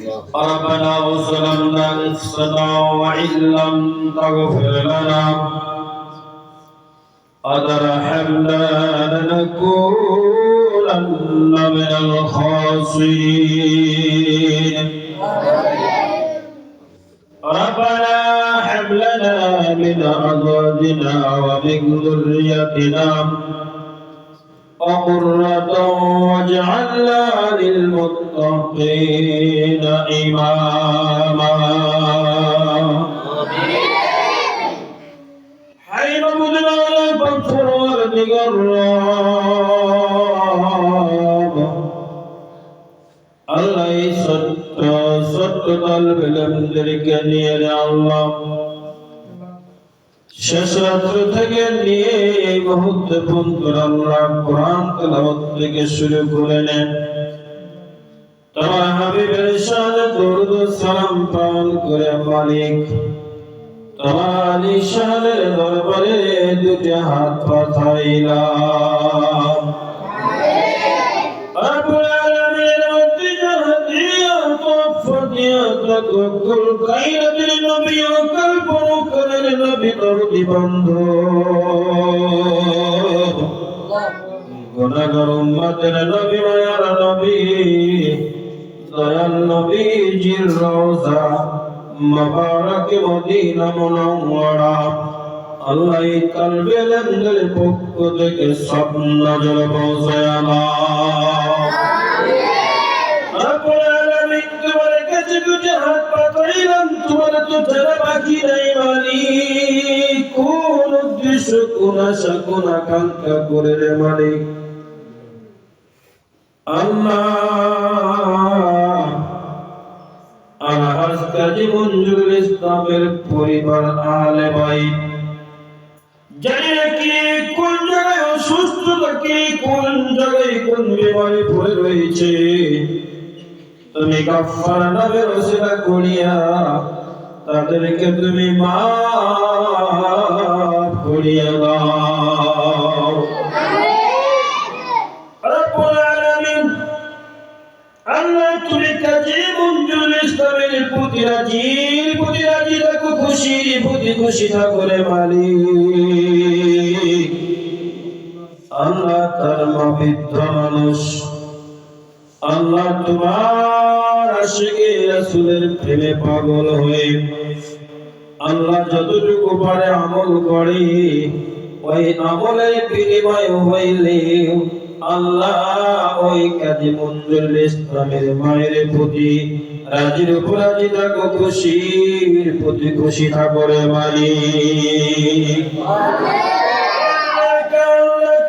ربنا ظلمنا أنفسنا وإن لم تغفر لنا وترحمنا لنكونن من الخاسرين ربنا هب لنا من أزواجنا ومن ذريتنا قرة واجعلنا للمتقين إماما حين بدنا فاغفر وارتق الراب الله ست قلب لمدرك نير الله শেষ রাত্র থেকে নিয়ে এই মুহূর্তে পর্যন্ত আল্লাহ কোরআন তেলাওয়াত থেকে শুরু করে নেন তোমার হাবিবের শানে দরুদ ও সালাম পালন করে মালিক তোমার আলিশানের দরবারে দুটি হাত পাঠাইলাম রব্বুল আলামিন ওয়াতিজাহিয়া তোফাতিয়া তাকুল কাইরাতিল নবী ও কলবু কালের নবী দরদি বন্ধু গুনাহগার উম্মতের নবী মায়ার নবী দয়াল নবীজির রওজা মুবারক মদিনা মুনাওয়ারা আল্লাহ কলবে লঙ্গল পক্ষ থেকে সব নজর পৌঁছায় রব্বুল আলামিন তোমার কাছে দুটি হাত পাতাইলাম তোমার তো যারা বাকি নাই মালিক কোন উদ্দেশ্য কোন আশা কোন আকাঙ্ক্ষা করে রে মালিক আল্লাহ আলহাজ কাজী মঞ্জুরুল ইসলামের পরিবার আহলে বাইত জানি না কে কোন জায়গায় অসুস্থ থাকে কোন জায়গায় কোন বিমারে পড়ে রয়েছে তুমি গাফফার নামের ওসিলা করিয়া তাদেরকে তুমি মাফ করিয়া দাও রব্বুল আলামিন আল্লাহ তুমি কাজী মঞ্জুরুল ইসলামের প্রতি রাজি থাকো খুশি থাকো রে মালিক আল্লাহ তার পবিত্র মানুষ আল্লাহ তোমার আশিকে রাসূলের প্রেমে পাগল হয়ে আল্লাহ যতটুকু পারে আমল করে ওই আমলের বিনিময় হইলে আল্লাহ ওই কাজী মঞ্জুরুল ইসলামের মায়ের প্রতি রাজির উপর রাজি থাকো খুশির প্রতি খুশি থাকো রে মালিক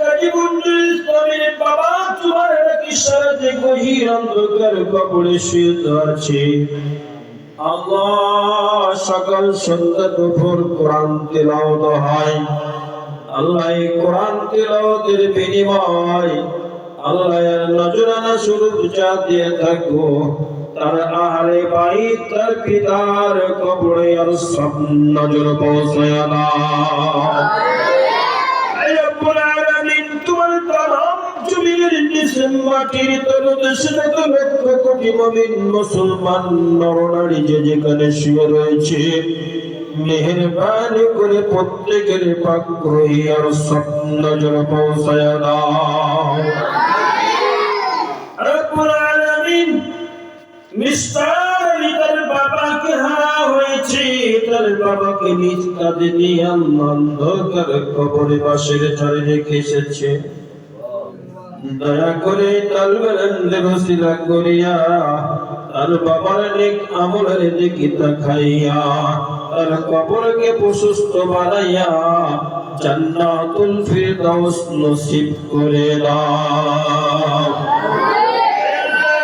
কাজী মঞ্জুরুল ইসলামের বাবা তোমার নাকি সারাতে গভীর অন্ধকার কবরে শুয়ে আছে আল্লাহ সকাল সন্ধ্যা দুপুর কোরআন তেলাওয়াত হয় আল্লাহ এই কোরআন তেলাওয়াতের বিনিময় আল্লাহ এর নজরানা স্বরূপ যা দিয়ে থাকো তার আহলে বাইত তার পিতার কবরে আর সব নজর পৌঁছায় দাও হে রব্বুল আলামিন তোমার তারাম জমিনের নিচে মাটির তলদেশে লক্ষ কোটি মুমিন মুসলমান নরনারী যে যেখানে শুয়ে রয়েছে মেহেরবানি করে প্রত্যেকের পাক রহিয়ার সব নজর পৌঁছায় দাও রব্বুল আলামিন নিস্তার তার বাবাকে হারা হয়েছে তার বাবাকে নিজ কাঁধে নিয়ে অন্ধকার কবরে বাসের ঝাড়ে রেখে এসেছে দয়া করে তালবেরেন্দ্র ওসিলা করিয়া তার বাবার নেক আমলের দিকে তাকাইয়া তার কবরকে প্রশস্ত বানাইয়া জান্নাতুল ফিরদাউস নসিব করে দাও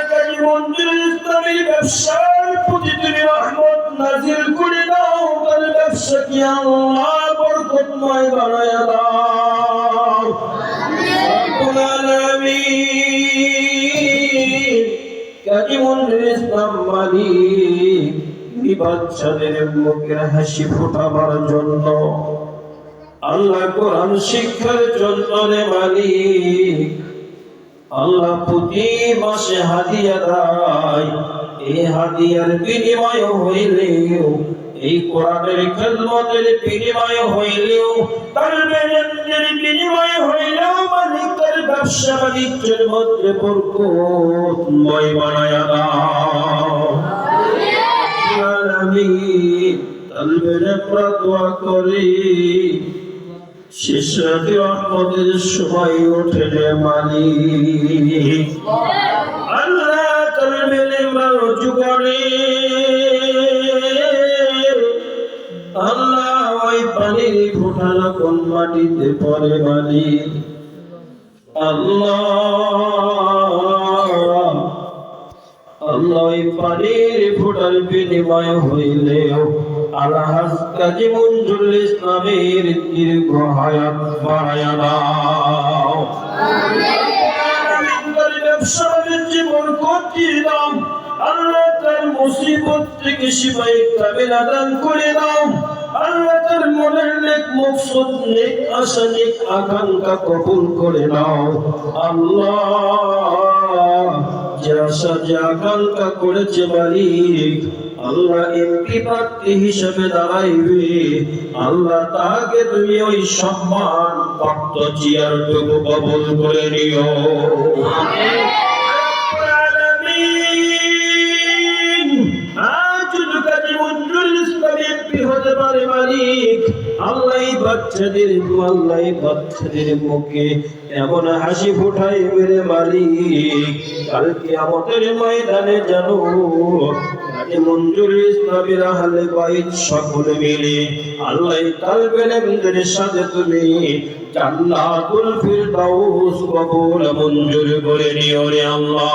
কাজী মঞ্জুরুল ইসলামের ব্যবসার প্রতি তুমি রহমত নাযিল করে দাও তার ব্যবসাকে আল্লাহ বরকতময় বানায়া দাও রব্বুল আলামিন কাজী মঞ্জুরুল ইসলাম মালিক বাচ্চাদের মুখের হাসি ফোটাবার জন্য আল্লাহ কোরআন শিক্ষার জন্য রে মালিক আল্লাহ প্রতি মাসে হাদিয়া দেয় এই হাদিয়ার বিনিময় হইলেও, এই কোরআনের খেদমতের বিনিময় হইলেও, তালবেনের বিনিময় হইলেও, মালিকের ব্যবসা বাণিজ্যের মধ্যে বরকতময় বানায়া দাও। আমিন। তালবেন আমরা দোয়া করি, শেষ রাতে রহমতের সময় ওঠে রে মালিক। আল্লাহ তালবেন আমরা রুজু করে, আল্লাহ ওই পানির ফোঁটা কোন মাটিতে পড়ে মালিক। আল্লাহ আল্লাহ ওই পানির ফোঁটার বিনিময় হইলেও আলহাজ কাজী মঞ্জুরুল ইসলামের দীর্ঘ হায়াত বাড়ায়া দাও। ব্যবসা বাণিজ্যে বরকত দিয়ে দাও। আল্লাহ তার মুসিবত থেকে শিফায়ে কামিলা দান করে দাও। আল্লাহ তার মনের নেক মকসদ, নেক আশা, নেক আকাঙ্ক্ষা কবুল করে নাও। আল্লাহ যে আশা, যে আকাঙ্ক্ষা করেছে মালিক, আল্লাহ এমপি প্রার্থী হিসেবে দাঁড়াইবে, আল্লাহ তাকে তুমি ওই সম্মান প্রাপ্ত চেয়ারটুকু কবুল করে নিও। বাচ্চাদের মুখে এমন হাসি ফুটাই মেরে মালিক, কাল কিয়ামতের ময়দানে জানো মঞ্জুরুল ইসলামের আহলে বাইত সকলে মিলে আল্লাহ তালবেনের সাথে তুমি জান্নাতুল ফিরদাউস কবুল মঞ্জুর করে নিও রে আল্লাহ।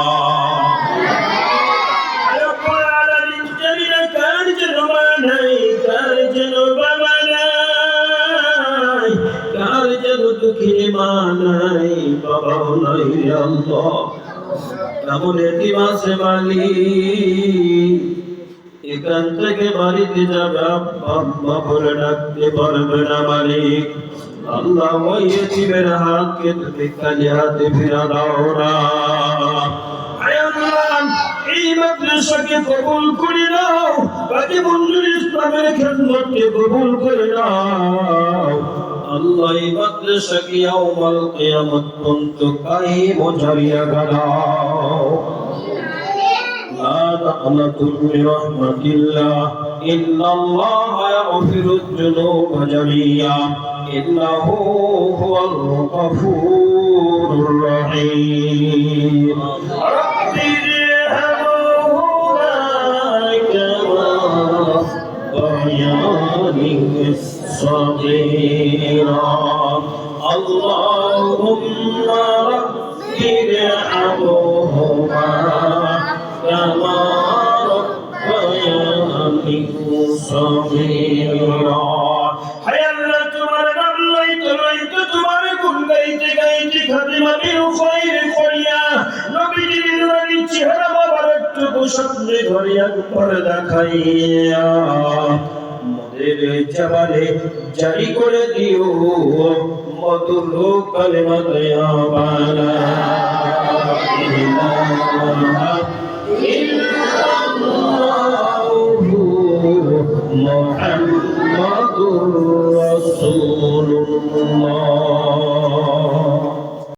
এখান থেকে বাড়িতে যাবে আব্বা বলে ডাকতে পারবে না মালিক। আল্লাহ ওই এতিমের হাতকে তুমি খালি হাতে ফিরা দাও না। এই মাদ্রাসাকে কবুল করে নাও, কাজী মঞ্জুরুল ইসলামের খেদমতকে কবুল করে নাও। আল্লাহ এই মাদ্রাসাকে ইয়াউমাল কিয়ামত পর্যন্ত কায়েম ও জারিয়া বানাও। লা তাকনাতু মির রাহমাতিল্লাহ, ইন্নাল্লাহা ইয়াগফিরুয যুনুবা জামিআ, ইন্নাহু হুয়াল গফুরুর রহিম। اللهم رب ارحمهما كما ربياني صغيرا। হায় আল্লাহ, তোমার নাম লইতে লইতে তোমার গুণ গাইতে গাইতে খাদিমাতুল খায়র করিয়া নবীজির নূরানী চেহারা মোবারকটুকু স্বপ্নে ধরিয়া করে দেখাইয়া মদের জবানে জারি করে দিও মধুর কালিমা তৈয়বা।